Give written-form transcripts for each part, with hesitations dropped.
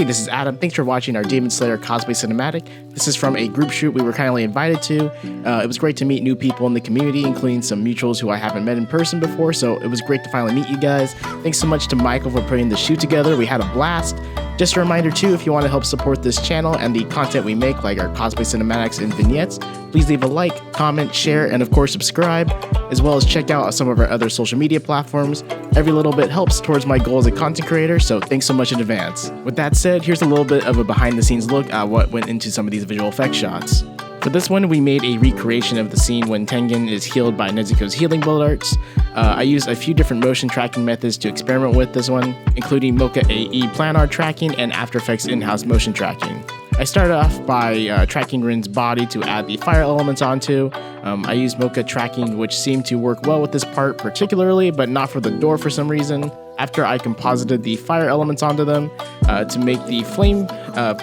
Hey, this is Adam. Thanks for watching our Demon Slayer cosplay cinematic. This is from a group shoot we were kindly invited to. It was great to meet new people in the community, including some mutuals who I haven't met in person before, so it was great to finally meet you guys. Thanks so much to Michael for putting the shoot together. We had a blast. Just a reminder too, if you want to help support this channel and the content we make, like our cosplay cinematics and vignettes, please leave a like, comment, share, and of course subscribe, as well as check out some of our other social media platforms. Every little bit helps towards my goal as a content creator, so thanks so much in advance. With that said, here's a little bit of a behind the scenes look at what went into some of these visual effects shots. For this one, we made a recreation of the scene when Tengen is healed by Nezuko's healing blood arts. I used a few different motion tracking methods to experiment with this one, including Mocha AE planar tracking and After Effects in-house motion tracking. I started off by tracking Rin's body to add the fire elements onto. I used Mocha tracking, which seemed to work well with this part particularly, but not for the door for some reason. After I composited the fire elements onto them to make the flame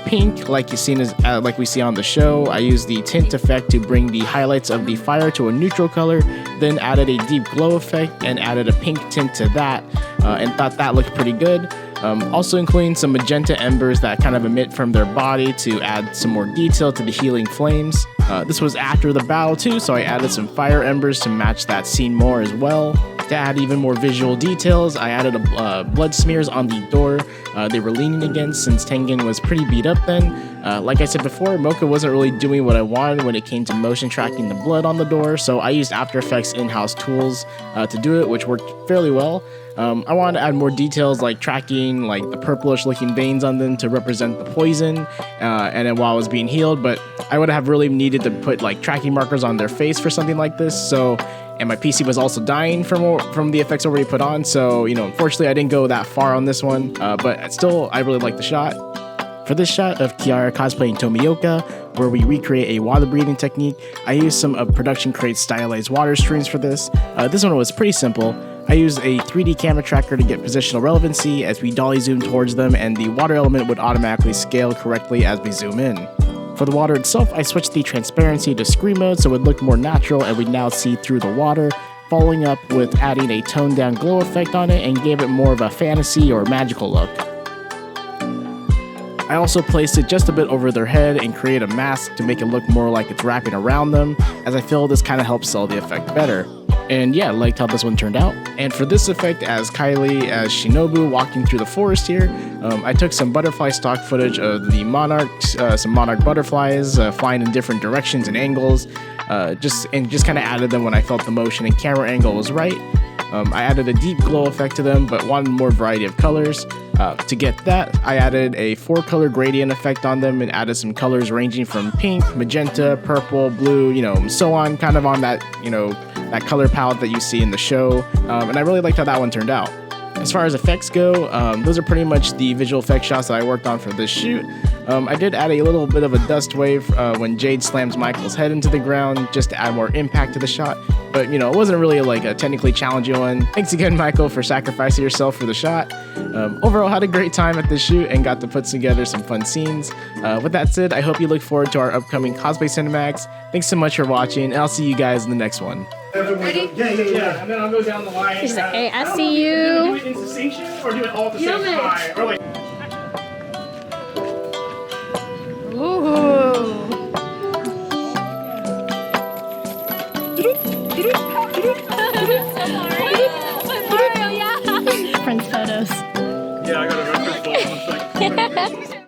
pink, like we see on the show, I used the tint effect to bring the highlights of the fire to a neutral color, then added a deep glow effect and added a pink tint to that, and thought that looked pretty good. Also including some magenta embers that kind of emit from their body to add some more detail to the healing flames. This was after the battle too, so I added some fire embers to match that scene more as well. To add even more visual details, I added blood smears on the door they were leaning against since Tengen was pretty beat up then. Like I said before, Mocha wasn't really doing what I wanted when it came to motion tracking the blood on the door, so I used After Effects in-house tools to do it, which worked fairly well. I wanted to add more details like tracking like the purplish looking veins on them to represent the poison and then while I was being healed, but I would have really needed to put like tracking markers on their face for something like this, and my PC was also dying from the effects already put on, so unfortunately I didn't go that far on this one, but still I really like the shot. For this shot of Kiara cosplaying Tomioka, where we recreate a water breathing technique, I used some of Production Crate's stylized water streams for this. This one was pretty simple. I used a 3D camera tracker to get positional relevancy as we dolly zoom towards them, and the water element would automatically scale correctly as we zoom in. For the water itself, I switched the transparency to screen mode so it would look more natural and we'd now see through the water, following up with adding a toned down glow effect on it and gave it more of a fantasy or magical look. I also placed it just a bit over their head and created a mask to make it look more like it's wrapping around them, as I feel this kind of helps sell the effect better. And yeah, I liked how this one turned out. And for this effect as Kylie as Shinobu walking through the forest here, I took some butterfly stock footage of the monarchs, some monarch butterflies flying in different directions and angles, just kind of added them when I felt the motion and camera angle was right. I added a deep glow effect to them, but wanted more variety of colors. To get that, I added a 4-color gradient effect on them and added some colors ranging from pink, magenta, purple, blue, so on, kind of on that, that color palette that you see in the show. And I really liked how that one turned out. As far as effects go, those are pretty much the visual effects shots that I worked on for this shoot. I did add a little bit of a dust wave when Jade slams Michael's head into the ground just to add more impact to the shot. But, it wasn't really like a technically challenging one. Thanks again, Michael, for sacrificing yourself for the shot. Overall, had a great time at this shoot and got to put together some fun scenes. With that said, I hope you look forward to our upcoming cosplay cinematics. Thanks so much for watching, and I'll see you guys in the next one. Ready? Yeah, and then I'll go down the line. She's like, hey, I see you. Do it in succession or do it all at the same time? Or like. Ooh. Friends photos. Yeah, I got a reference. 1 second.